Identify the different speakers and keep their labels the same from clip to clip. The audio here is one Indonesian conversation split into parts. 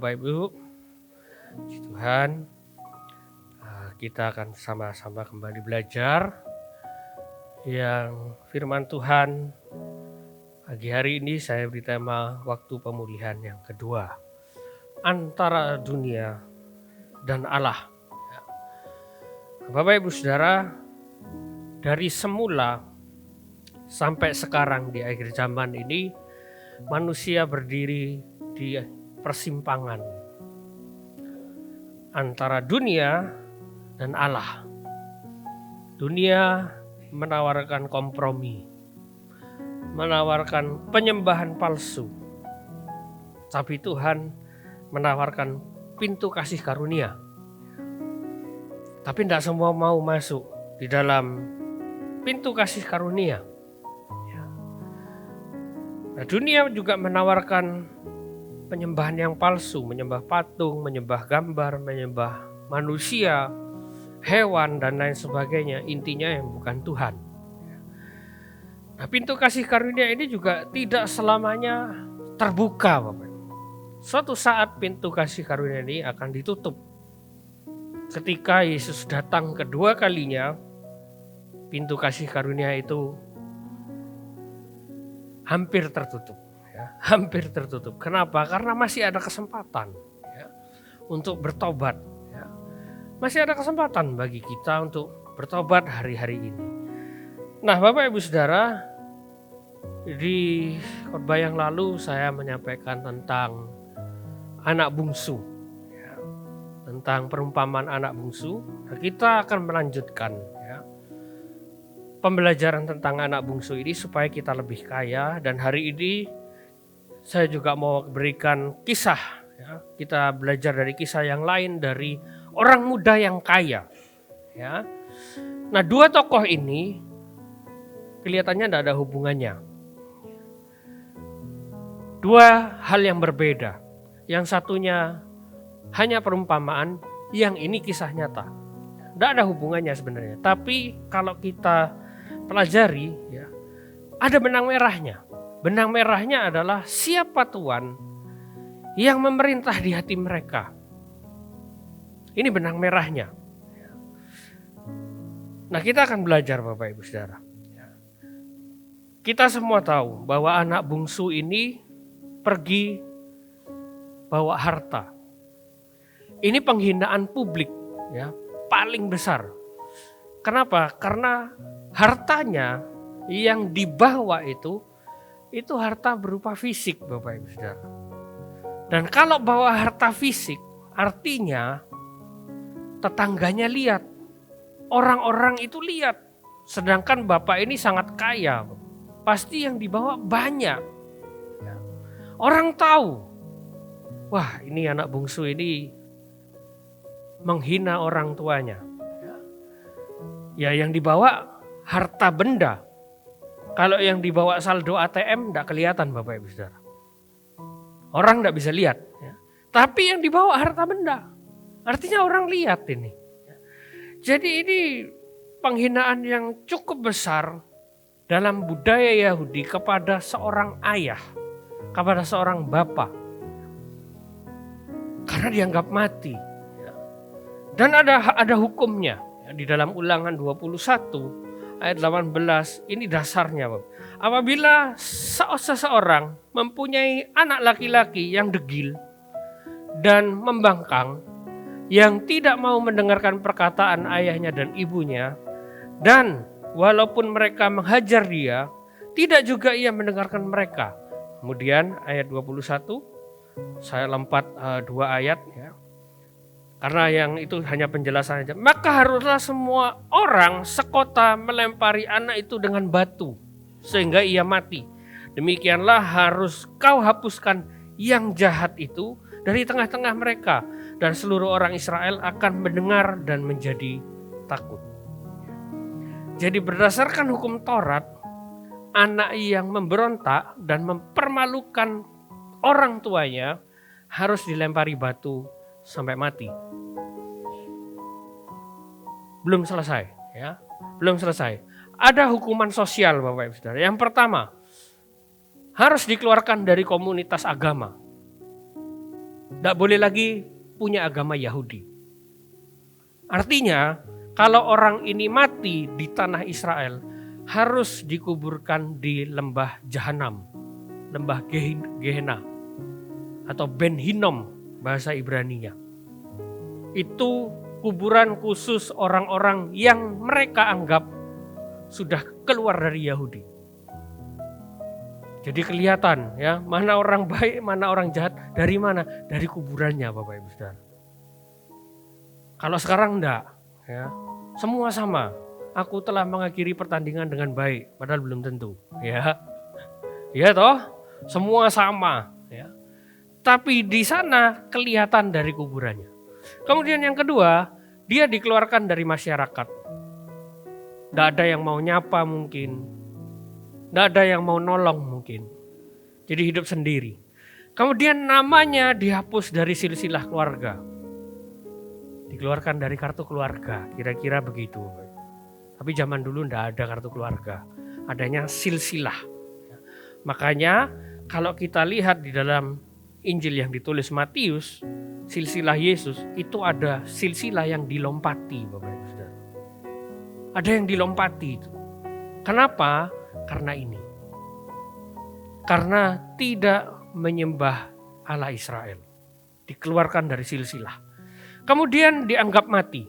Speaker 1: Bapak Ibu, puji Tuhan, kita akan sama-sama kembali belajar yang firman Tuhan. Pagi hari ini saya beri tema waktu pemulihan yang kedua, antara dunia dan Allah. Bapak Ibu Saudara, dari semula sampai sekarang di akhir zaman ini, manusia berdiri di persimpangan antara dunia dan Allah. Dunia menawarkan kompromi, menawarkan penyembahan palsu, tapi Tuhan menawarkan pintu kasih karunia. Tapi tidak semua mau masuk di dalam pintu kasih karunia. Nah, dunia juga menawarkan penyembahan yang palsu, menyembah patung, menyembah gambar, menyembah manusia, hewan, dan lain sebagainya. Intinya yang bukan Tuhan. Nah, pintu kasih karunia ini juga tidak selamanya terbuka, Bapak. Suatu saat pintu kasih karunia ini akan ditutup. Ketika Yesus datang kedua kalinya, pintu kasih karunia itu hampir tertutup. Hampir tertutup. Kenapa? Karena masih ada kesempatan untuk bertobat. Masih ada kesempatan bagi kita untuk bertobat hari-hari ini. Nah, Bapak Ibu Saudara, di khotbah yang lalu saya menyampaikan tentang anak bungsu, tentang perumpamaan anak bungsu. Nah, kita akan melanjutkan pembelajaran tentang anak bungsu ini supaya kita lebih kaya. Dan hari ini saya juga mau berikan kisah. Kita belajar dari kisah yang lain dari orang muda yang kaya. Nah, dua tokoh ini kelihatannya tidak ada hubungannya. Dua hal yang berbeda. Yang satunya hanya perumpamaan, yang ini kisah nyata. Tidak ada hubungannya sebenarnya. Tapi kalau kita pelajari, ada benang merahnya. Benang merahnya adalah siapa Tuhan yang memerintah di hati mereka. Ini benang merahnya. Nah, kita akan belajar Bapak Ibu Saudara. Kita semua tahu bahwa anak bungsu ini pergi bawa harta. Ini penghinaan publik, paling besar. Kenapa? Karena hartanya yang dibawa itu harta berupa fisik, Bapak Ibu Saudara. Dan kalau bawa harta fisik, artinya tetangganya lihat, orang-orang itu lihat. Sedangkan Bapak ini sangat kaya, pasti yang dibawa banyak. Orang tahu, wah ini anak bungsu ini menghina orang tuanya. Ya, yang dibawa harta benda. Kalau yang dibawa saldo ATM tidak kelihatan Bapak Ibu Saudara. Orang tidak bisa lihat. Tapi yang dibawa harta benda. Artinya orang lihat ini. Jadi ini penghinaan yang cukup besar dalam budaya Yahudi kepada seorang ayah, kepada seorang bapak. Karena dianggap mati. Dan ada hukumnya. Di dalam Ulangan 21 ayat 18, ini dasarnya. Apabila seseorang mempunyai anak laki-laki yang degil dan membangkang, yang tidak mau mendengarkan perkataan ayahnya dan ibunya, dan walaupun mereka menghajar dia, tidak juga ia mendengarkan mereka. Kemudian ayat 21, saya lompat 2 ayat karena yang itu hanya penjelasan saja. Maka haruslah semua orang sekota melempari anak itu dengan batu sehingga ia mati. Demikianlah harus kau hapuskan yang jahat itu dari tengah-tengah mereka, dan seluruh orang Israel akan mendengar dan menjadi takut. Jadi berdasarkan hukum Taurat, anak yang memberontak dan mempermalukan orang tuanya harus dilempari batu sampai mati. Belum selesai, belum selesai. Ada hukuman sosial Bapak Ibu Saudara. Yang pertama, harus dikeluarkan dari komunitas agama. Tidak boleh lagi punya agama Yahudi. Artinya, kalau orang ini mati di tanah Israel, harus dikuburkan di lembah Jahanam, lembah Gehenna, atau Ben Hinnom bahasa Ibraninya. Itu kuburan khusus orang-orang yang mereka anggap sudah keluar dari Yahudi. Jadi kelihatan ya, mana orang baik, mana orang jahat, dari mana? Dari kuburannya, Bapak Ibu Saudara. Kalau sekarang enggak, ya. Semua sama. Aku telah mengakhiri pertandingan dengan baik, padahal belum tentu, ya. Ya toh, semua sama, ya. Tapi di sana kelihatan dari kuburannya. Kemudian yang kedua, dia dikeluarkan dari masyarakat. Tidak ada yang mau nyapa mungkin. Tidak ada yang mau nolong mungkin. Jadi hidup sendiri. Kemudian namanya dihapus dari silsilah keluarga. Dikeluarkan dari kartu keluarga. Kira-kira begitu. Tapi zaman dulu tidak ada kartu keluarga. Adanya silsilah. Makanya kalau kita lihat di dalam Injil yang ditulis Matius, silsilah Yesus, itu ada silsilah yang dilompati, Bapak Ibu Saudara. Ada yang dilompati itu. Kenapa? Karena ini. Karena tidak menyembah Allah Israel. Dikeluarkan dari silsilah. Kemudian dianggap mati.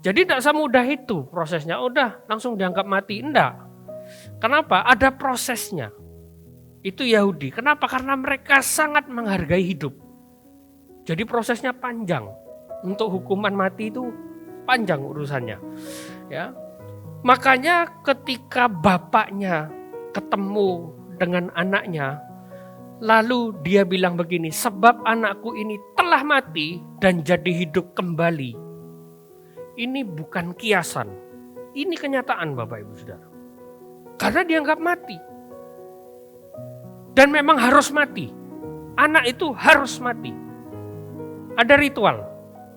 Speaker 1: Jadi tidak semudah itu prosesnya. Udah langsung dianggap mati. Enggak. Kenapa? Ada prosesnya. Itu Yahudi. Kenapa? Karena mereka sangat menghargai hidup. Jadi prosesnya panjang. Untuk hukuman mati itu panjang urusannya. Ya. Makanya ketika bapaknya ketemu dengan anaknya, lalu dia bilang begini, sebab anakku ini telah mati dan jadi hidup kembali. Ini bukan kiasan, ini kenyataan Bapak Ibu Saudara. Karena dianggap mati. Dan memang harus mati. Anak itu harus mati. Ada ritual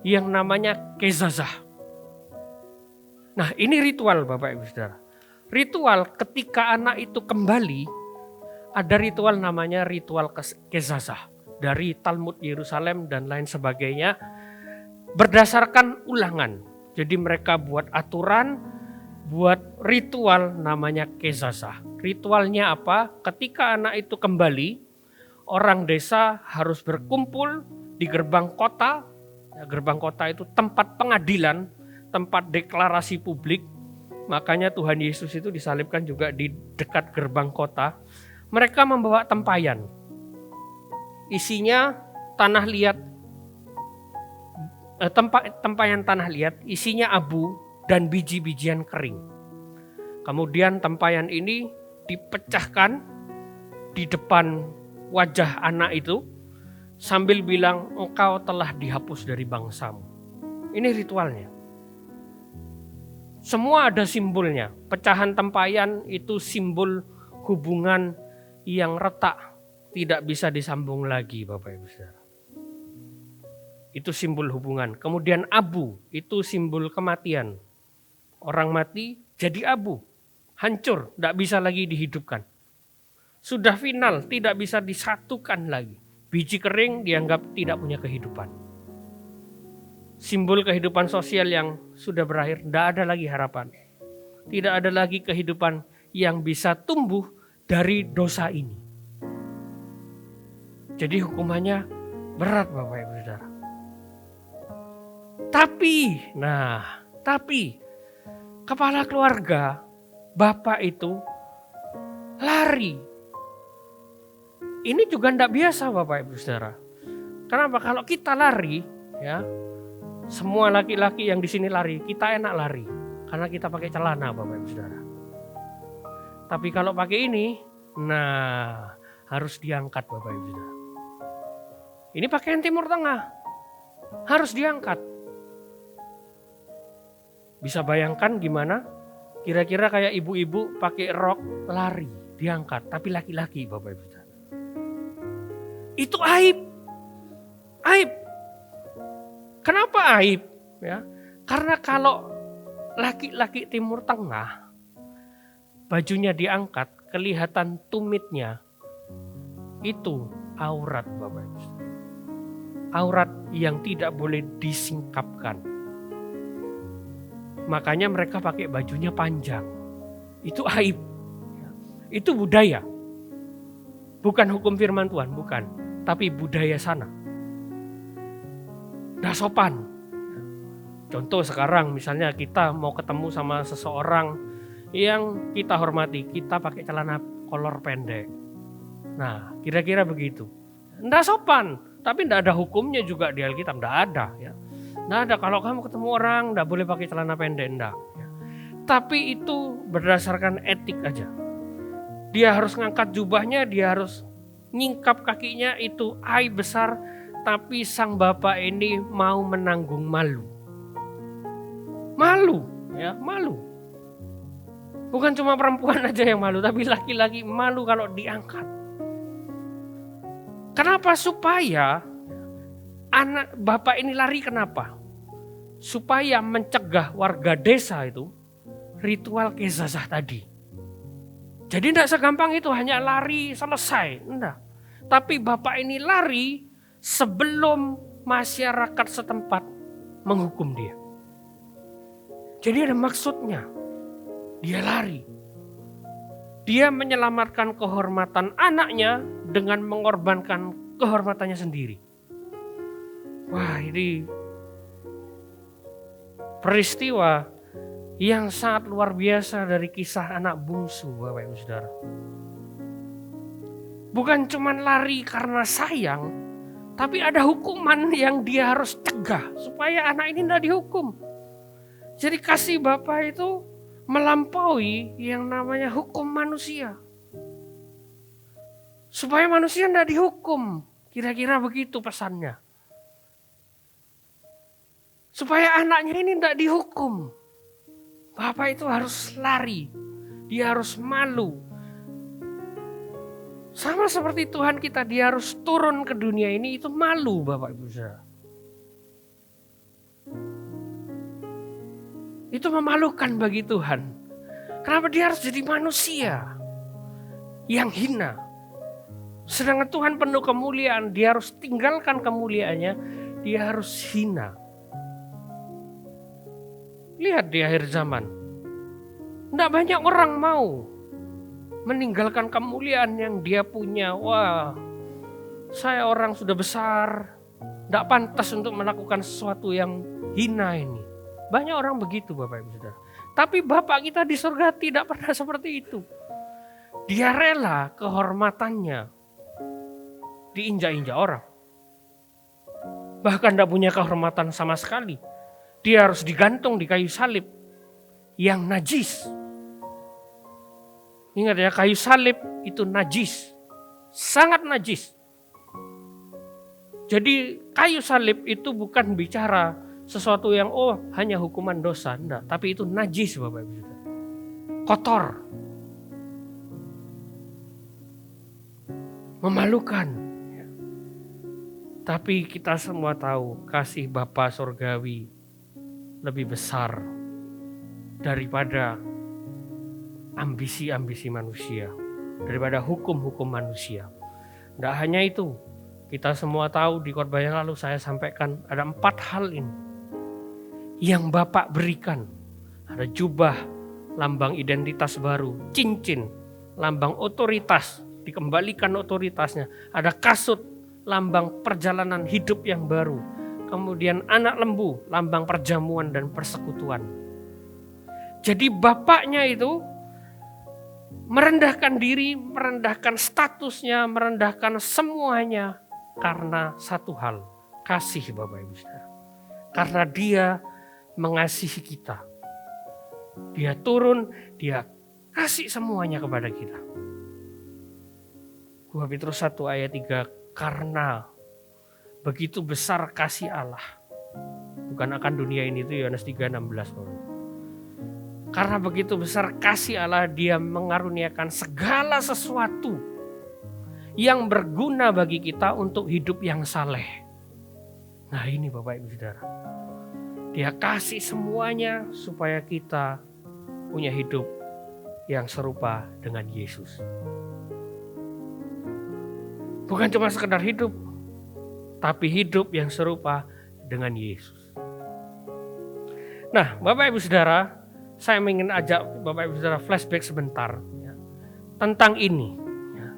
Speaker 1: yang namanya kezazah. Nah ini ritual Bapak Ibu Saudara. Ritual ketika anak itu kembali, ada ritual namanya ritual kezazah. Dari Talmud Yerusalem dan lain sebagainya. Berdasarkan ulangan. Jadi mereka buat aturan, buat ritual namanya kezazah. Ritualnya apa? Ketika anak itu kembali, orang desa harus berkumpul di gerbang kota. Gerbang kota itu tempat pengadilan, tempat deklarasi publik. Makanya Tuhan Yesus itu disalibkan juga di dekat gerbang kota. Mereka membawa tempayan. Isinya tanah liat, tempayan tanah liat, isinya abu dan biji-bijian kering. Kemudian tempayan ini dipecahkan di depan wajah anak itu sambil bilang, engkau telah dihapus dari bangsamu. Ini ritualnya. Semua ada simbolnya. Pecahan tempayan itu simbol hubungan yang retak, tidak bisa disambung lagi Bapak Ibu Saudara. Itu simbol hubungan. Kemudian abu, itu simbol kematian. Orang mati jadi abu, hancur, tidak bisa lagi dihidupkan. Sudah final, tidak bisa disatukan lagi. Biji kering dianggap tidak punya kehidupan. Simbol kehidupan sosial yang sudah berakhir, tidak ada lagi harapan. Tidak ada lagi kehidupan yang bisa tumbuh dari dosa ini. Jadi hukumannya berat Bapak Ibu Saudara. Tapi kepala keluarga, bapak itu lari. Ini juga tidak biasa Bapak Ibu Saudara. Kenapa? Kalau kita lari, ya, semua laki-laki yang di sini lari, kita enak lari. Karena kita pakai celana Bapak Ibu Saudara. Tapi kalau pakai ini, harus diangkat Bapak Ibu Saudara. Ini pakaian Timur Tengah. Harus diangkat. Bisa bayangkan gimana? Kira-kira kayak ibu-ibu pakai rok lari, diangkat. Tapi laki-laki Bapak Ibu Saudara. Itu aib. Aib. Kenapa aib? Ya, karena kalau laki-laki Timur Tengah bajunya diangkat, kelihatan tumitnya, itu aurat Bapak Ibu. aurat yang tidak boleh disingkapkan. Makanya mereka pakai bajunya panjang. Itu aib. Itu budaya. Bukan hukum firman Tuhan, bukan. Tapi budaya sana. Nggak sopan. Contoh sekarang misalnya kita mau ketemu sama seseorang yang kita hormati, kita pakai celana kolor pendek. Nah, kira-kira begitu. Nggak sopan, tapi nggak ada hukumnya juga di Alkitab, nggak ada. Ya. Nggak ada, kalau kamu ketemu orang nggak boleh pakai celana pendek, nggak. Ya. Tapi itu berdasarkan etik aja. Dia harus ngangkat jubahnya, dia harus nyingkap kakinya, itu aib besar. Tapi sang bapak ini mau menanggung malu. Malu, ya malu. Bukan cuma perempuan aja yang malu, tapi laki-laki malu kalau diangkat. Kenapa? Supaya anak bapak ini lari, kenapa? Supaya mencegah warga desa itu ritual kezazah tadi. Jadi tidak segampang itu hanya lari selesai, enggak. Tapi bapak ini lari sebelum masyarakat setempat menghukum dia. Jadi ada maksudnya. Dia lari. Dia menyelamatkan kehormatan anaknya dengan mengorbankan kehormatannya sendiri. Wah, ini peristiwa yang sangat luar biasa dari kisah anak bungsu, Bapak Ibu Saudara. Bukan cuma lari karena sayang, tapi ada hukuman yang dia harus cegah supaya anak ini tidak dihukum. Jadi kasih Bapak itu melampaui yang namanya hukum manusia. Supaya manusia tidak dihukum. Kira-kira begitu pesannya. Supaya anaknya ini tidak dihukum. Bapak itu harus lari. Dia harus malu. Sama seperti Tuhan kita, dia harus turun ke dunia ini, itu malu Bapak Ibu Saudara. Itu memalukan bagi Tuhan. Kenapa dia harus jadi manusia yang hina? Sedangkan Tuhan penuh kemuliaan, dia harus tinggalkan kemuliaannya, dia harus hina. Lihat di akhir zaman, tidak banyak orang mau meninggalkan kemuliaan yang dia punya. Wah, saya orang sudah besar, tidak pantas untuk melakukan sesuatu yang hina ini. Banyak orang begitu Bapak Ibu Saudara. Tapi Bapak kita di surga tidak pernah seperti itu. Dia rela kehormatannya diinjak-injak orang. Bahkan tidak punya kehormatan sama sekali. Dia harus digantung di kayu salib yang najis. Ingat ya, kayu salib itu najis. Sangat najis. Jadi kayu salib itu bukan bicara sesuatu yang hanya hukuman dosa, enggak, tapi itu najis Bapak Ibu Saudara. Kotor. Memalukan. Tapi kita semua tahu kasih Bapa Surgawi lebih besar daripada ambisi-ambisi manusia, daripada hukum-hukum manusia. Tidak hanya itu, kita semua tahu di khotbah yang lalu saya sampaikan ada 4 hal ini yang Bapak berikan. Ada jubah, lambang identitas baru, cincin, lambang otoritas, dikembalikan otoritasnya. Ada kasut, lambang perjalanan hidup yang baru. Kemudian anak lembu, lambang perjamuan dan persekutuan. Jadi bapaknya itu merendahkan diri, merendahkan statusnya, merendahkan semuanya karena satu hal, kasih Bapak Ibu Saudara. Karena dia mengasihi kita. Dia turun, dia kasih semuanya kepada kita. 2 Petrus 1 ayat 3, karena begitu besar kasih Allah. Bukan akan dunia ini, itu Yohanes 3:16. Karena begitu besar kasih Allah, dia mengaruniakan segala sesuatu yang berguna bagi kita untuk hidup yang saleh. Nah ini Bapak Ibu Saudara. Dia kasih semuanya supaya kita punya hidup yang serupa dengan Yesus. Bukan cuma sekedar hidup, tapi hidup yang serupa dengan Yesus. Nah, Bapak Ibu Saudara, saya ingin ajak Bapak Ibu Saudara flashback sebentar ya, tentang ini, ya,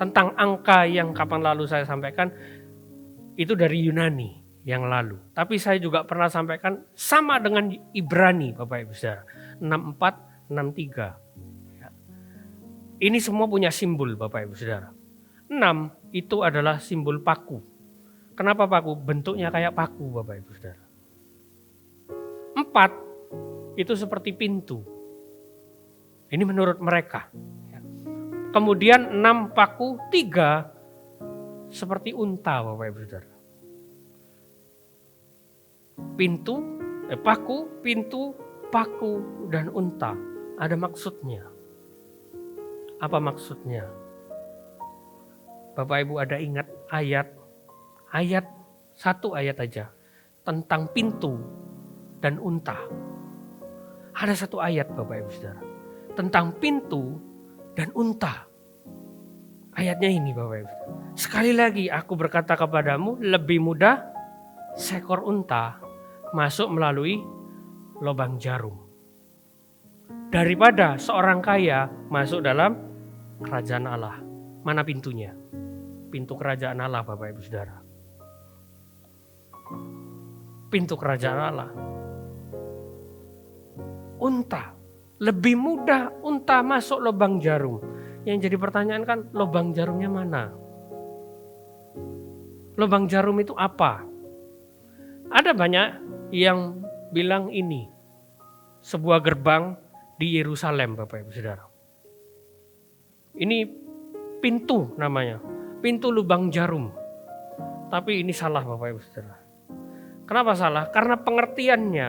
Speaker 1: tentang angka yang kapan lalu saya sampaikan, itu dari Yunani yang lalu. Tapi saya juga pernah sampaikan sama dengan Ibrani, Bapak Ibu Saudara, 64, 63. Ya. Ini semua punya simbol, Bapak Ibu Saudara. 6 itu adalah simbol paku. Kenapa paku? Bentuknya kayak paku, Bapak Ibu Saudara. 4 itu seperti pintu. Ini menurut mereka. Kemudian 6 paku, 3 seperti unta, Bapak Ibu Saudara. Paku, pintu, paku, dan unta. Ada maksudnya. Apa maksudnya? Bapak Ibu ada ingat satu ayat aja tentang pintu dan unta. Ada satu ayat Bapak Ibu Saudara tentang pintu dan unta. Ayatnya ini Bapak Ibu. Sekali lagi aku berkata kepadamu, lebih mudah seekor unta masuk melalui lubang jarum daripada seorang kaya masuk dalam kerajaan Allah. Mana pintunya? Pintu kerajaan Allah, Bapak Ibu Saudara. Pintu kerajaan Allah. Unta. Lebih mudah unta masuk lubang jarum. Yang jadi pertanyaan kan, lubang jarumnya mana? Lubang jarum itu apa? Ada banyak yang bilang ini sebuah gerbang di Yerusalem, Bapak Ibu Saudara. Ini pintu namanya, pintu lubang jarum. Tapi ini salah Bapak Ibu Saudara. Kenapa salah? Karena pengertiannya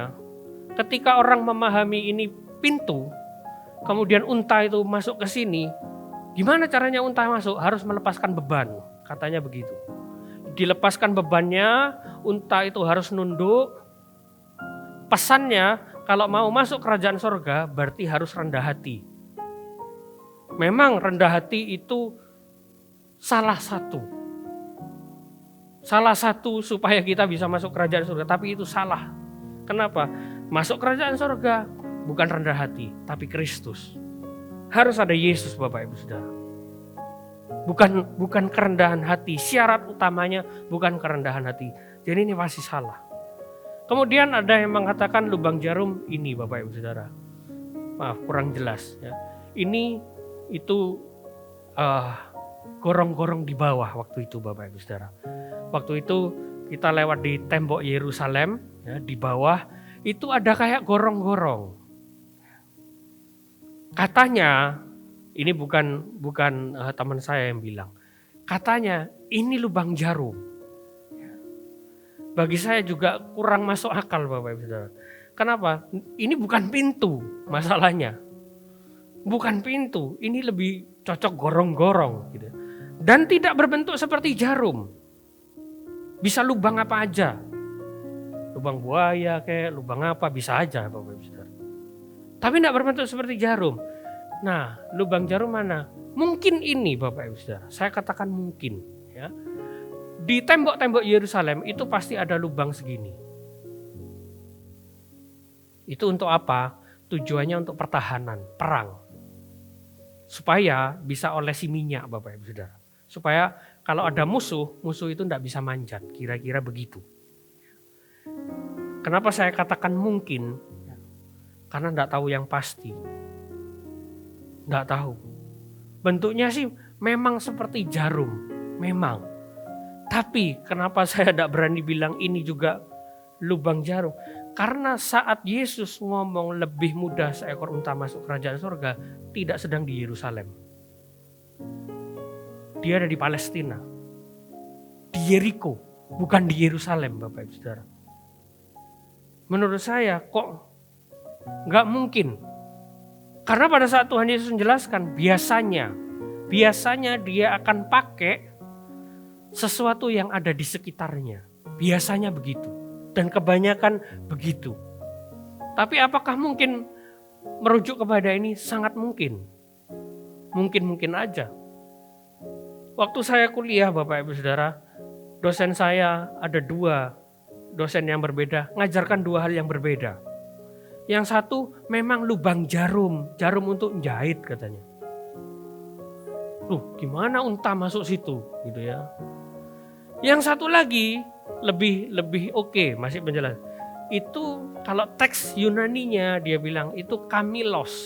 Speaker 1: ketika orang memahami ini pintu, kemudian unta itu masuk ke sini, gimana caranya unta masuk? Harus melepaskan beban, katanya begitu. Dilepaskan bebannya, unta itu harus nunduk. Pesannya kalau mau masuk kerajaan sorga berarti harus rendah hati. Memang rendah hati itu salah satu supaya kita bisa masuk kerajaan surga, tapi itu salah. Kenapa? Masuk kerajaan surga bukan rendah hati, tapi Kristus. Harus ada Yesus, Bapak Ibu Saudara. Bukan kerendahan hati, syarat utamanya bukan kerendahan hati. Jadi ini pasti salah. Kemudian ada yang mengatakan lubang jarum ini, Bapak Ibu Saudara. Maaf, kurang jelas ya. Ini itu gorong-gorong di bawah waktu itu, Bapak Ibu Saudara. Waktu itu kita lewat di tembok Yerusalem, ya, di bawah itu ada kayak gorong-gorong. Katanya, ini bukan teman saya yang bilang. Katanya ini lubang jarum. Bagi saya juga kurang masuk akal, Bapak Ibu Saudara. Kenapa? Ini bukan pintu masalahnya. Bukan pintu, ini lebih cocok gorong-gorong gitu. Dan tidak berbentuk seperti jarum. Bisa lubang apa aja. Lubang buaya kayak lubang apa bisa aja, Bapak Ibu Saudara. Tapi tidak berbentuk seperti jarum. Nah, lubang jarum mana? Mungkin ini, Bapak Ibu Saudara. Saya katakan mungkin, ya. Di tembok-tembok Yerusalem itu pasti ada lubang segini. Itu untuk apa? Tujuannya untuk pertahanan, perang. Supaya bisa olesi minyak, Bapak Ibu Saudara. Supaya kalau ada musuh itu tidak bisa manjat. Kira-kira begitu. Kenapa saya katakan mungkin? Karena tidak tahu yang pasti. Tidak tahu. Bentuknya sih memang seperti jarum. Memang. Tapi kenapa saya tidak berani bilang ini juga lubang jarum? Karena saat Yesus ngomong lebih mudah seekor unta masuk kerajaan surga, tidak sedang di Yerusalem. Dia ada di Palestina. Di Yeriko, bukan di Yerusalem, Bapak Ibu Saudara. Menurut saya kok nggak mungkin. Karena pada saat Tuhan Yesus menjelaskan, biasanya dia akan pakai sesuatu yang ada di sekitarnya. Biasanya begitu. Dan kebanyakan begitu. Tapi apakah mungkin merujuk kepada ini? Sangat mungkin. Mungkin aja. Waktu saya kuliah, Bapak Ibu Saudara, dosen saya ada 2 dosen yang berbeda, ngajarkan 2 hal yang berbeda. Yang satu memang lubang jarum untuk jahit katanya. Gimana unta masuk situ gitu ya. Yang satu lagi lebih oke, masih penjelasan. Itu kalau teks Yunaninya dia bilang itu kamilos.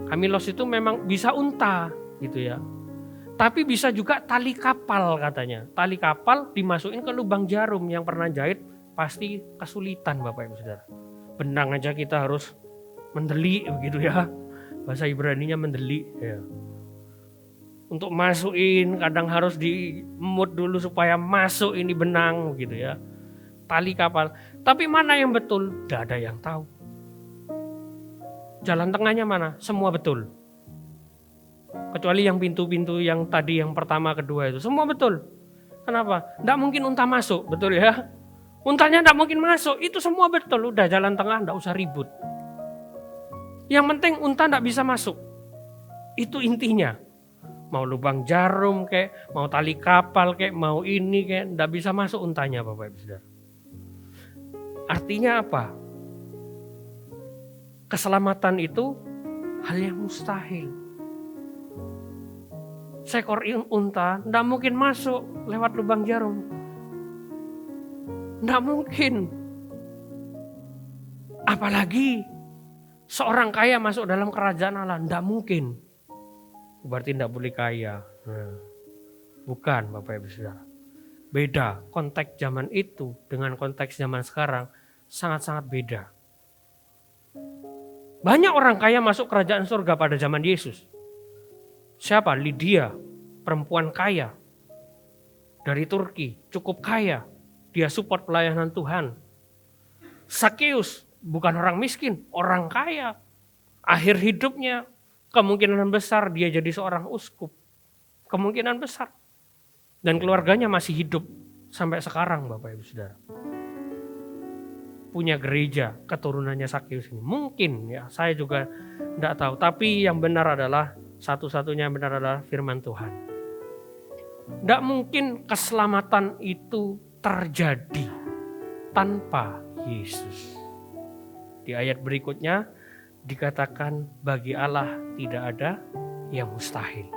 Speaker 1: Kamilos itu memang bisa unta gitu ya. Tapi bisa juga tali kapal katanya. Tali kapal dimasukin ke lubang jarum, yang pernah jahit pasti kesulitan Bapak Ibu Saudara. Benang aja kita harus mendeli begitu ya. Bahasa Ibraninya mendeli ya. Untuk masukin kadang harus diemut dulu supaya masuk ini benang gitu ya. Tali kapal. Tapi mana yang betul? Tidak ada yang tahu. Jalan tengahnya mana? Semua betul. Kecuali yang pintu-pintu yang tadi yang pertama kedua itu. Semua betul. Kenapa? Tidak mungkin unta masuk, betul ya. Untanya tidak mungkin masuk, itu semua betul. Udah jalan tengah, tidak usah ribut. Yang penting unta tidak bisa masuk. Itu intinya. Mau lubang jarum kayak, mau tali kapal kayak, mau ini kayak, tidak bisa masuk untanya Bapak Ibu Saudara. Artinya apa? Keselamatan itu hal yang mustahil. Seekor unta tidak mungkin masuk lewat lubang jarum. Tidak mungkin. Apalagi seorang kaya masuk dalam kerajaan Allah. Tidak mungkin. Berarti tidak boleh kaya. Bukan Bapak Ibu Saudara. Beda konteks zaman itu dengan konteks zaman sekarang. Sangat-sangat beda. Banyak orang kaya masuk kerajaan surga pada zaman Yesus. Siapa? Lydia, perempuan kaya dari Turki, cukup kaya. Dia support pelayanan Tuhan. Sakeus, bukan orang miskin, orang kaya. Akhir hidupnya kemungkinan besar dia jadi seorang uskup. Kemungkinan besar. Dan keluarganya masih hidup sampai sekarang Bapak Ibu Saudara. Punya gereja keturunannya Sakeus ini. Mungkin ya, saya juga tidak tahu. Tapi yang benar adalah, satu-satunya yang benar adalah firman Tuhan. Tidak mungkin keselamatan itu terjadi tanpa Yesus. Di ayat berikutnya dikatakan bagi Allah tidak ada yang mustahil.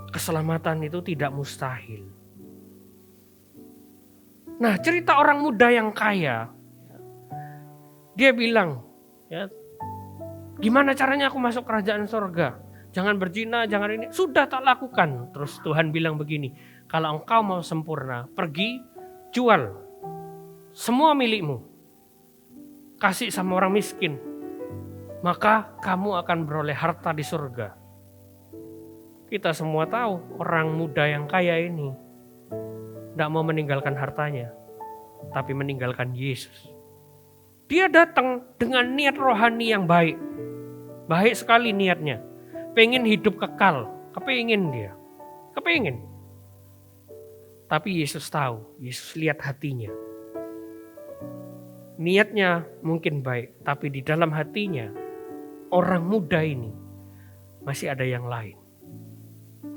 Speaker 1: Keselamatan itu tidak mustahil. Nah, cerita orang muda yang kaya, dia bilang, ya, gimana caranya aku masuk kerajaan surga? Jangan berzina, jangan ini. Sudah tak lakukan. Terus Tuhan bilang begini, kalau engkau mau sempurna, pergi jual semua milikmu. Kasih sama orang miskin. Maka kamu akan beroleh harta di surga. Kita semua tahu orang muda yang kaya ini tidak mau meninggalkan hartanya, tapi meninggalkan Yesus. Dia datang dengan niat rohani yang baik. Baik sekali niatnya. Pengen hidup kekal. Kepingin dia. Kepingin. Tapi Yesus tahu. Yesus lihat hatinya. Niatnya mungkin baik. Tapi di dalam hatinya, orang muda ini masih ada yang lain.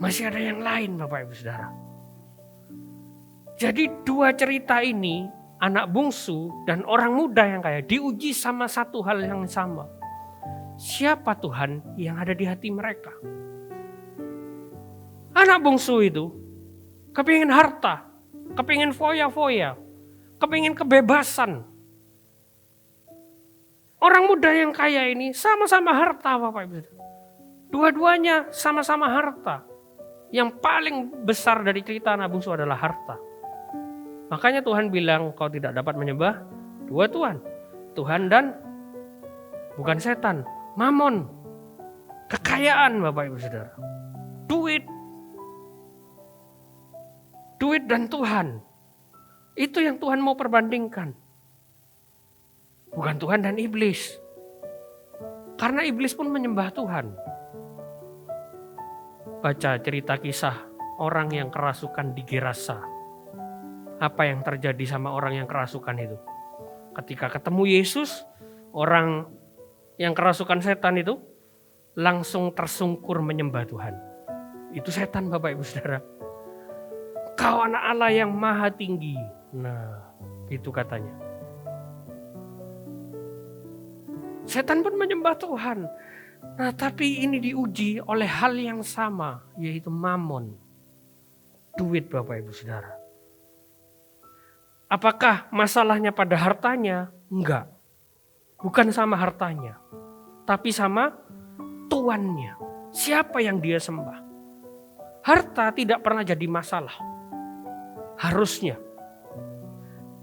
Speaker 1: Masih ada yang lain Bapak Ibu Saudara. Jadi 2 cerita ini, anak bungsu dan orang muda yang kaya, diuji sama satu hal yang sama. Siapa Tuhan yang ada di hati mereka? Anak bungsu itu kepingin harta, kepingin foya-foya, kepingin kebebasan. Orang muda yang kaya ini sama-sama harta Bapak Ibu. Dua-duanya sama-sama harta. Yang paling besar dari cerita anak bungsu adalah harta. Makanya Tuhan bilang kau tidak dapat menyembah 2 Tuhan. Tuhan dan bukan setan. Mamon. Kekayaan Bapak Ibu Saudara. Duit. Duit dan Tuhan. Itu yang Tuhan mau perbandingkan. Bukan Tuhan dan iblis. Karena iblis pun menyembah Tuhan. Baca cerita kisah orang yang kerasukan di Gerasa. Apa yang terjadi sama orang yang kerasukan itu? Ketika ketemu Yesus, orang yang kerasukan setan itu langsung tersungkur menyembah Tuhan. Itu setan Bapak Ibu Saudara. Kau anak Allah yang maha tinggi. Nah, itu katanya. Setan pun menyembah Tuhan. Nah, tapi ini diuji oleh hal yang sama, yaitu mamon. Duit, Bapak Ibu Saudara. Apakah masalahnya pada hartanya? Enggak. Bukan sama hartanya. Tapi sama tuannya. Siapa yang dia sembah? Harta tidak pernah jadi masalah. Harusnya.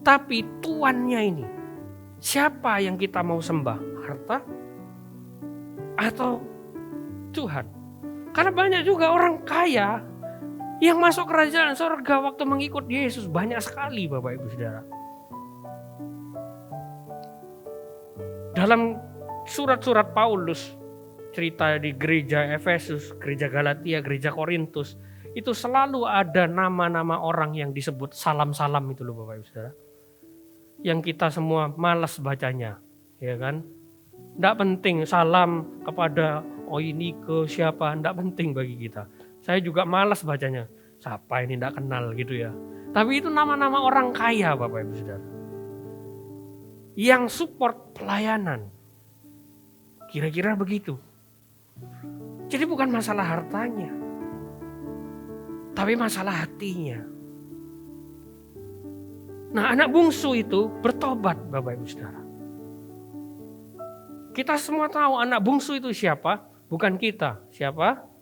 Speaker 1: Tapi tuannya ini. Siapa yang kita mau sembah? Harta? Atau Tuhan? Karena banyak juga orang kaya yang masuk kerajaan surga waktu mengikut Yesus. Banyak sekali Bapak Ibu Saudara. Dalam surat-surat Paulus, cerita di gereja Efesus, gereja Galatia, gereja Korintus, itu selalu ada nama-nama orang yang disebut salam-salam itu loh Bapak Ibu Saudara. Yang kita semua malas bacanya, ya kan? Tidak penting salam kepada ini ke siapa, tidak penting bagi kita. Saya juga malas bacanya. Siapa ini tidak kenal gitu ya. Tapi itu nama-nama orang kaya Bapak Ibu Saudara. Yang support pelayanan. Kira-kira begitu. Jadi bukan masalah hartanya. Tapi masalah hatinya. Nah, anak bungsu itu bertobat Bapak Ibu Saudara. Kita semua tahu anak bungsu itu siapa? Bukan kita. Siapa?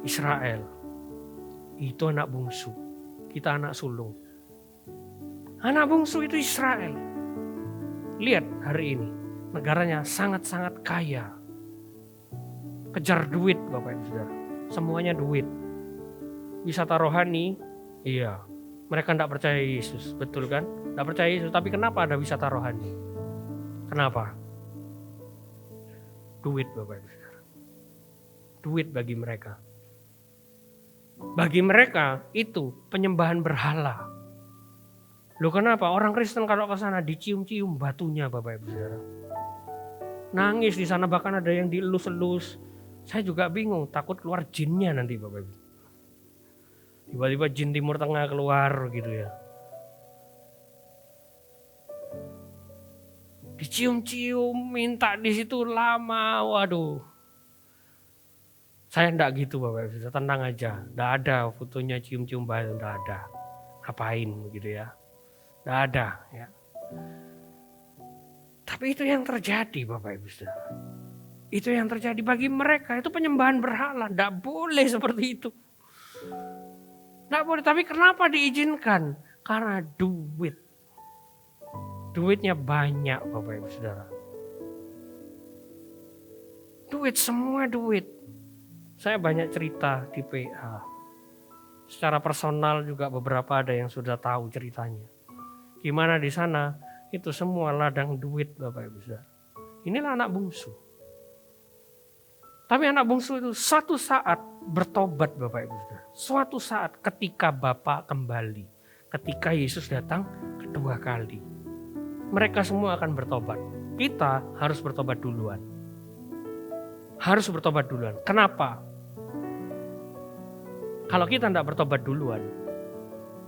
Speaker 1: Israel. Itu anak bungsu. Kita anak sulung. Anak bungsu itu Israel. Lihat hari ini. Negaranya sangat-sangat kaya. Kejar duit Bapak Ibu Saudara. Semuanya duit. Wisata rohani, iya. Mereka tidak percaya Yesus, betul kan? Tidak percaya Yesus, tapi kenapa ada wisata rohani? Kenapa? Duit Bapak Ibu Saudara. Duit bagi mereka. Bagi mereka itu penyembahan berhala. Loh kenapa? Orang Kristen kalau ke sana dicium-cium batunya Bapak Ibu Saudara. Nangis di sana, bahkan ada yang dielus-elus. Saya juga bingung, takut keluar jinnya nanti Bapak Ibu. Tiba-tiba jin Timur Tengah keluar gitu ya. Dicium-cium, minta di situ lama, waduh. Saya enggak gitu Bapak Ibu, tenang aja. Enggak ada fotonya cium-cium batu, enggak ada. Ngapain gitu ya. Enggak ada ya. Tapi itu yang terjadi Bapak Ibu Saudara. Itu yang terjadi bagi mereka, itu penyembahan berhala. Enggak boleh seperti itu. Enggak boleh, tapi kenapa diizinkan? Karena duit. Duitnya banyak Bapak Ibu Saudara. Duit, semua duit. Saya banyak cerita di PA. Secara personal juga beberapa ada yang sudah tahu ceritanya. Gimana di sana, itu semua ladang duit Bapak Ibu Saudara. Inilah anak bungsu. Tapi anak bungsu itu suatu saat bertobat Bapak Ibu Saudara. Suatu saat ketika Bapa kembali. Ketika Yesus datang kedua kali. Mereka semua akan bertobat. Kita harus bertobat duluan. Harus bertobat duluan. Kenapa? Kalau kita tidak bertobat duluan,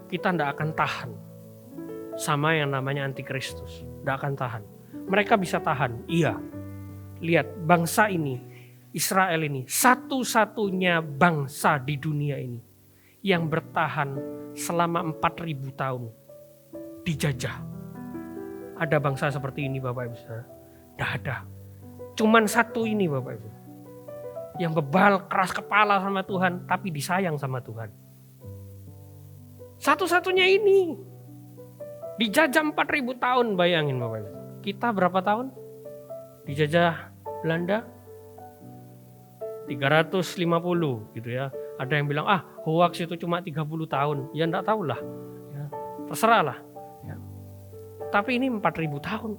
Speaker 1: kita tidak akan tahan sama yang namanya antikristus. Tidak akan tahan. Mereka bisa tahan, iya. Lihat bangsa ini, Israel ini, satu-satunya bangsa di dunia ini yang bertahan selama 4.000 tahun dijajah. Ada bangsa seperti ini Bapak Ibu Saudara? Tidak ada. Cuman satu ini Bapak Ibu. Yang bebal, keras kepala sama Tuhan, tapi disayang sama Tuhan. Satu-satunya ini. Dijajah 4.000 tahun, bayangin Bapak Ibu. Kita berapa tahun? Dijajah Belanda? 350 gitu ya. Ada yang bilang, hoax itu cuma 30 tahun. Ya enggak tahulah. Ya, terserah lah. Ya. Tapi ini 4.000 tahun.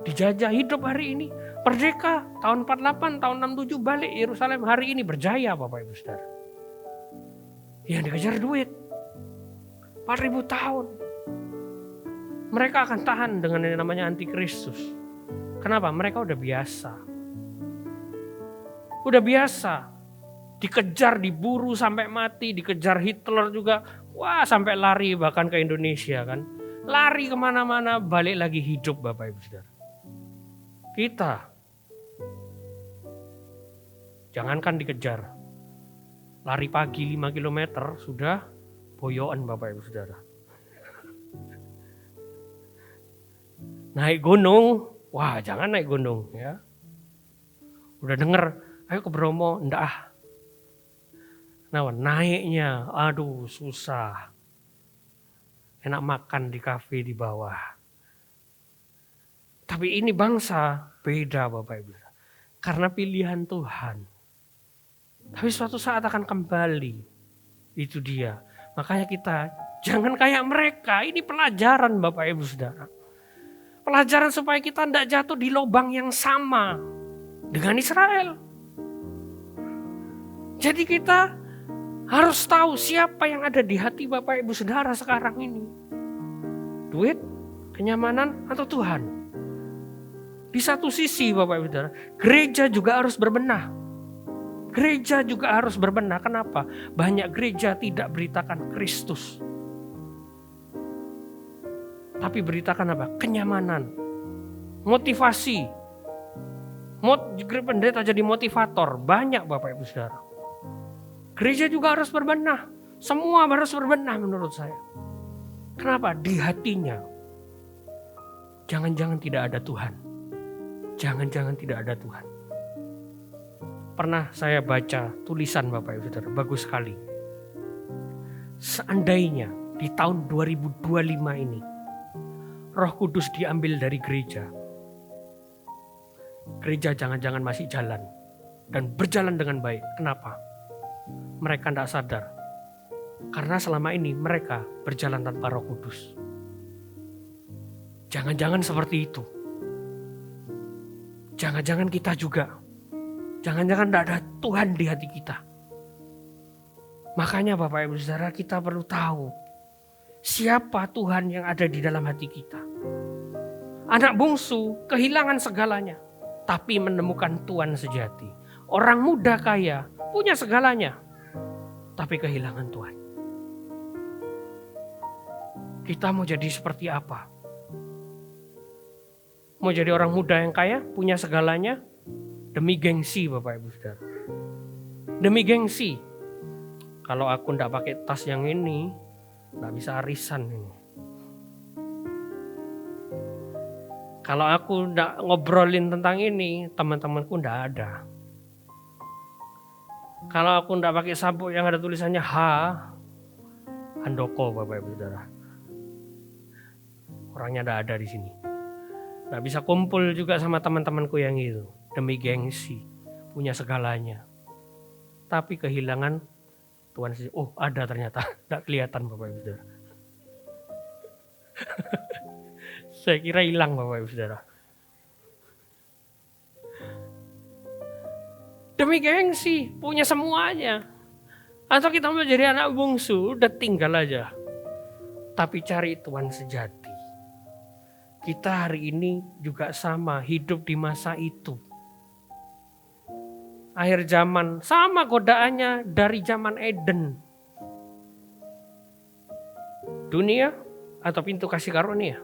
Speaker 1: Dijajah, hidup hari ini. Merdeka tahun 48, tahun 67 balik Yerusalem, hari ini berjaya Bapak Ibu Saudara. Yang dikejar duit. 4.000 tahun. Mereka akan tahan dengan yang namanya antikristus. Kenapa? Mereka udah biasa. Udah biasa dikejar, diburu sampai mati, dikejar Hitler juga. Wah, sampai lari bahkan ke Indonesia kan. Lari kemana-mana, balik lagi hidup Bapak Ibu Saudara. Kita, jangankan dikejar, lari pagi 5 km sudah boyoan Bapak Ibu Saudara. Naik gunung, wah jangan naik gunung ya. Udah denger, ayo ke Bromo, ndak ah. Nah, naiknya, aduh susah. Enak makan di kafe di bawah. Tapi ini bangsa beda Bapak Ibu. Karena pilihan Tuhan. Tapi suatu saat akan kembali. Itu dia. Makanya kita jangan kayak mereka. Ini pelajaran Bapak Ibu Saudara. Pelajaran supaya kita tidak jatuh di lubang yang sama dengan Israel. Jadi kita harus tahu siapa yang ada di hati Bapak Ibu Saudara sekarang ini. Duit, kenyamanan, atau Tuhan? Di satu sisi Bapak Ibu Saudara, gereja juga harus berbenah. Gereja juga harus berbenah. Kenapa? Banyak gereja tidak beritakan Kristus. Tapi beritakan apa? Kenyamanan. Motivasi. Pendeta jadi motivator. Banyak Bapak Ibu Saudara. Gereja juga harus berbenah. Semua harus berbenah menurut saya. Kenapa? Di hatinya. Jangan-jangan tidak ada Tuhan. Jangan-jangan tidak ada Tuhan. Pernah saya baca tulisan Bapak Ibu Saudara. Bagus sekali. Seandainya di tahun 2025 ini Roh Kudus diambil dari gereja. Gereja jangan-jangan masih jalan. Dan berjalan dengan baik. Kenapa? Mereka tidak sadar. Karena selama ini mereka berjalan tanpa Roh Kudus. Jangan-jangan seperti itu. Jangan-jangan kita juga. Jangan-jangan tidak ada Tuhan di hati kita. Makanya Bapak Ibu Saudara, kita perlu tahu siapa Tuhan yang ada di dalam hati kita. Anak bungsu kehilangan segalanya, tapi menemukan Tuhan sejati. Orang muda kaya punya segalanya, tapi kehilangan Tuhan. Kita mau jadi seperti apa? Mau jadi orang muda yang kaya, punya segalanya, demi gengsi Bapak Ibu Saudara. Demi gengsi. Kalau aku ndak pakai tas yang ini, nggak bisa arisan ini. Kalau aku ndak ngobrolin tentang ini, teman-temanku ndak ada. Kalau aku ndak pakai sabuk yang ada tulisannya H, Handoko Bapak Ibu Saudara. Orangnya ndak ada di sini. Nggak bisa kumpul juga sama teman-temanku yang itu. Demi gengsi, punya segalanya. Tapi kehilangan Tuhan sih. Oh ada ternyata, nggak kelihatan Bapak Ibu Saudara. Saya kira hilang Bapak Ibu Saudara. Demi gengsi, punya semuanya. Atau kita mau jadi anak bungsu, udah tinggal aja. Tapi cari Tuhan sejati. Kita hari ini juga sama, hidup di masa itu. Akhir zaman, sama godaannya dari zaman Eden. Dunia atau pintu kasih karunia?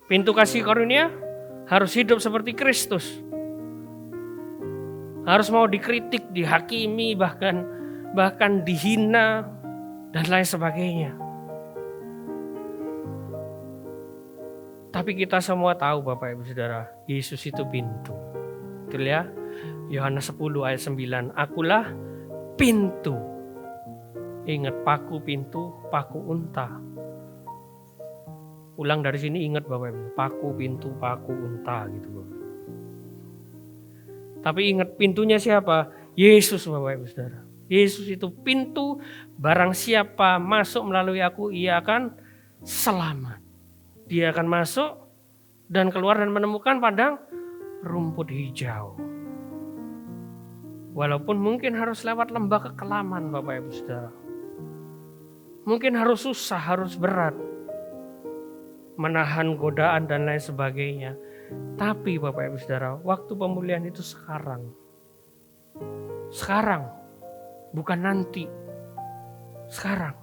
Speaker 1: Pintu kasih karunia harus hidup seperti Kristus. Harus mau dikritik, dihakimi, bahkan dihina dan lain sebagainya. Tapi kita semua tahu Bapak Ibu Saudara, Yesus itu pintu. Betul ya? Yohanes 10 ayat 9, akulah pintu. Ingat paku pintu, paku unta. Ulang dari sini ingat Bapak Ibu, paku pintu, paku unta gitu Bapak. Tapi ingat pintunya siapa? Yesus Bapak Ibu Saudara. Yesus itu pintu, barang siapa masuk melalui aku, ia akan selamat. Dia akan masuk dan keluar dan menemukan padang rumput hijau. Walaupun mungkin harus lewat lembah kekelaman Bapak Ibu Saudara. Mungkin harus susah, harus berat. Menahan godaan dan lain sebagainya. Tapi Bapak Ibu Saudara, waktu pemulihan itu sekarang. Sekarang, bukan nanti. Sekarang.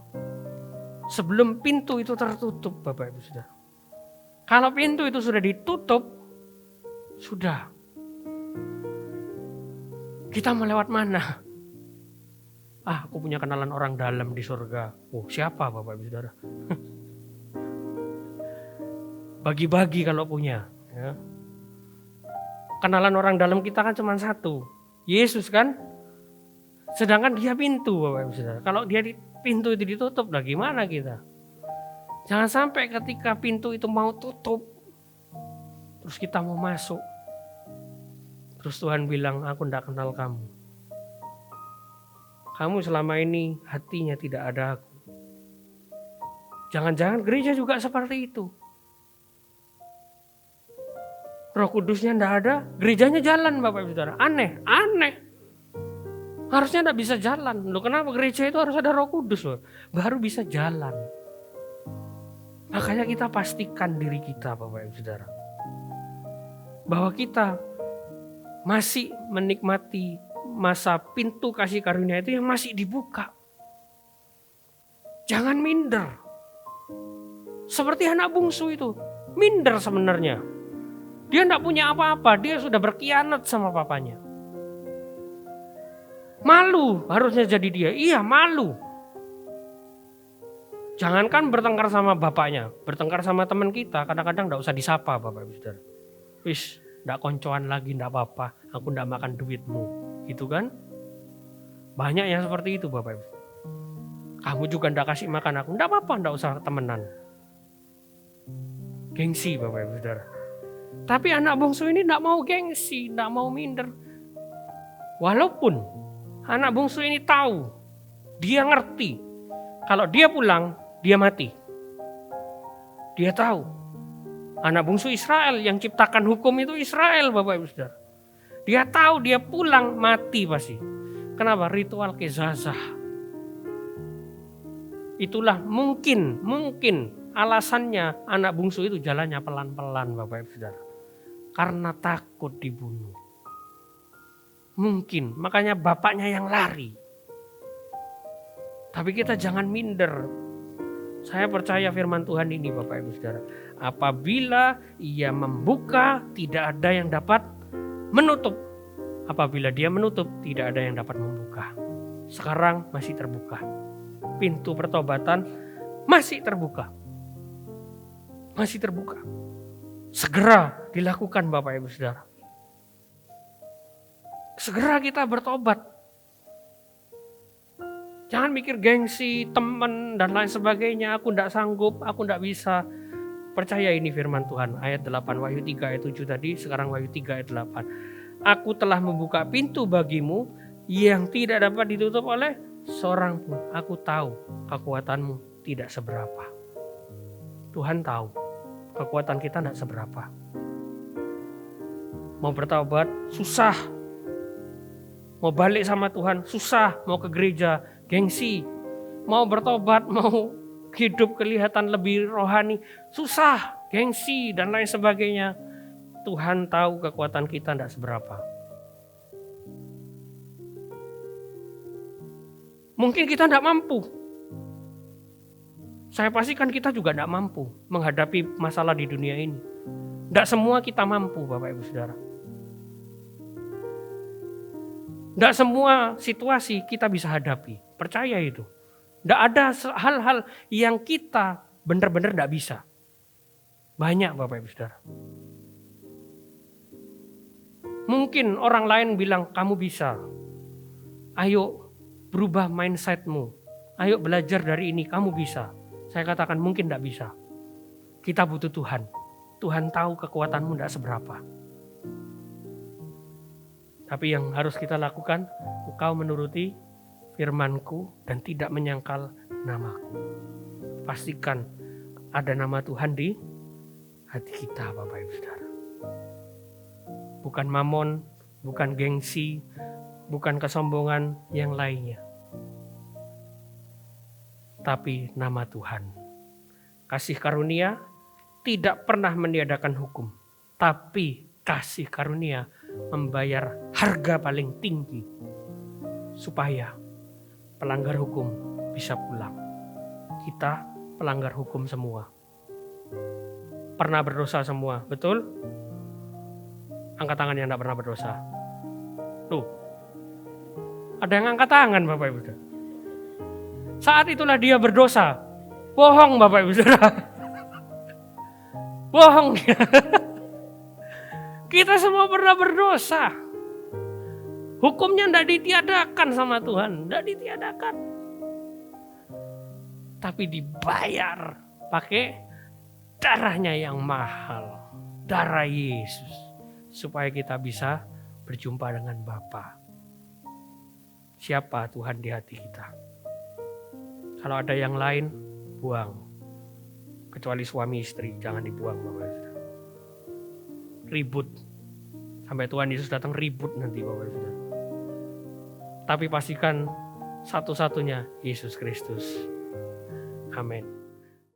Speaker 1: Sebelum pintu itu tertutup, Bapak Ibu Saudara. Kalau pintu itu sudah ditutup, sudah. Kita mau lewat mana? Aku punya kenalan orang dalam di surga. Oh, siapa Bapak Ibu Saudara? Bagi-bagi kalau punya. Ya. Kenalan orang dalam kita kan cuma satu. Yesus kan? Sedangkan dia pintu Bapak Ibu Saudara. Kalau dia pintu itu ditutup, lah gimana kita? Jangan sampai ketika pintu itu mau tutup, terus kita mau masuk. Terus Tuhan bilang, aku tidak kenal kamu. Kamu selama ini hatinya tidak ada aku. Jangan-jangan gereja juga seperti itu. Roh Kudusnya tidak ada, gerejanya jalan Bapak Ibu Saudara. Aneh. Harusnya tidak bisa jalan. Loh, kenapa gereja itu harus ada Roh Kudus loh? Baru bisa jalan. Makanya kita pastikan diri kita Bapak Ibu Saudara. Bahwa kita masih menikmati masa pintu kasih karunia itu yang masih dibuka. Jangan minder. Seperti anak bungsu itu. Minder sebenarnya. Dia tidak punya apa-apa. Dia sudah berkhianat sama papanya. Malu harusnya jadi dia. Iya, malu. Jangankan bertengkar sama bapaknya, bertengkar sama teman kita, kadang-kadang tidak usah disapa Bapak Ibu Saudara. Wis, tidak koncoan lagi, tidak apa-apa, aku tidak makan duitmu. Gitu kan? Banyak yang seperti itu Bapak Ibu. Kamu juga tidak kasih makan aku, tidak apa-apa, tidak usah temenan. Gengsi Bapak Ibu Saudara. Tapi anak bungsu ini tidak mau gengsi, tidak mau minder. Walaupun anak bungsu ini tahu, dia ngerti, kalau dia pulang, dia mati. Dia tahu. Anak bungsu Israel yang ciptakan hukum itu Israel Bapak Ibu Saudara. Dia tahu dia pulang mati pasti. Kenapa? Ritual kezazah. Itulah mungkin alasannya anak bungsu itu jalannya pelan-pelan Bapak Ibu Saudara. Karena takut dibunuh. Mungkin, makanya bapaknya yang lari. Tapi kita jangan minder. Saya percaya firman Tuhan ini Bapak Ibu Saudara. Apabila ia membuka, tidak ada yang dapat menutup. Apabila dia menutup, tidak ada yang dapat membuka. Sekarang masih terbuka. Pintu pertobatan masih terbuka. Masih terbuka. Segera dilakukan Bapak Ibu Saudara. Segera kita bertobat. Jangan mikir gengsi, teman dan lain sebagainya. Aku tidak sanggup, aku tidak bisa. Percaya ini firman Tuhan. Ayat 8 Wahyu 3 ayat 7 tadi. Sekarang Wahyu 3 ayat 8. Aku telah membuka pintu bagimu yang tidak dapat ditutup oleh seorang pun. Aku tahu kekuatanmu tidak seberapa. Tuhan tahu kekuatan kita tidak seberapa. Mau bertobat susah. Mau balik sama Tuhan susah. Mau ke gereja gengsi. Mau bertobat, mau hidup kelihatan lebih rohani susah, gengsi dan lain sebagainya. Tuhan tahu kekuatan kita tidak seberapa. Mungkin kita tidak mampu. Saya pastikan kita juga tidak mampu menghadapi masalah di dunia ini. Tidak semua kita mampu Bapak Ibu Saudara. Tidak semua situasi kita bisa hadapi. Percaya itu. Tidak ada hal-hal yang kita benar-benar tidak bisa. Banyak Bapak Ibu Saudara. Mungkin orang lain bilang kamu bisa. Ayo berubah mindsetmu. Ayo belajar dari ini, kamu bisa. Saya katakan mungkin tidak bisa. Kita butuh Tuhan. Tuhan tahu kekuatanmu tidak seberapa. Tapi yang harus kita lakukan, engkau menuruti firman-Ku dan tidak menyangkal nama-Ku. Pastikan ada nama Tuhan di hati kita Bapak Ibu Saudara. Bukan mamon, bukan gengsi, bukan kesombongan yang lainnya. Tapi nama Tuhan. Kasih karunia tidak pernah meniadakan hukum. Tapi kasih karunia membayar harga paling tinggi. supaya pelanggar hukum bisa pulang. Kita pelanggar hukum semua. Pernah berdosa semua, betul? Angkat tangan yang tidak pernah berdosa. Tuh, ada yang angkat tangan Bapak Ibu. Saat itulah dia berdosa. Bohong Bapak Ibu Saudara. Bohong dia. Kita semua pernah berdosa. Hukumnya tidak ditiadakan sama Tuhan. Tidak ditiadakan. Tapi dibayar pakai darahnya yang mahal. Darah Yesus. Supaya kita bisa berjumpa dengan Bapa. Siapa Tuhan di hati kita? Kalau ada yang lain, buang. Kecuali suami istri, jangan dibuang Bapak Ibu. Ribut. Sampai Tuhan Yesus datang ribut nanti Bapak Ibu. Tapi pastikan satu-satunya Yesus Kristus. Amin.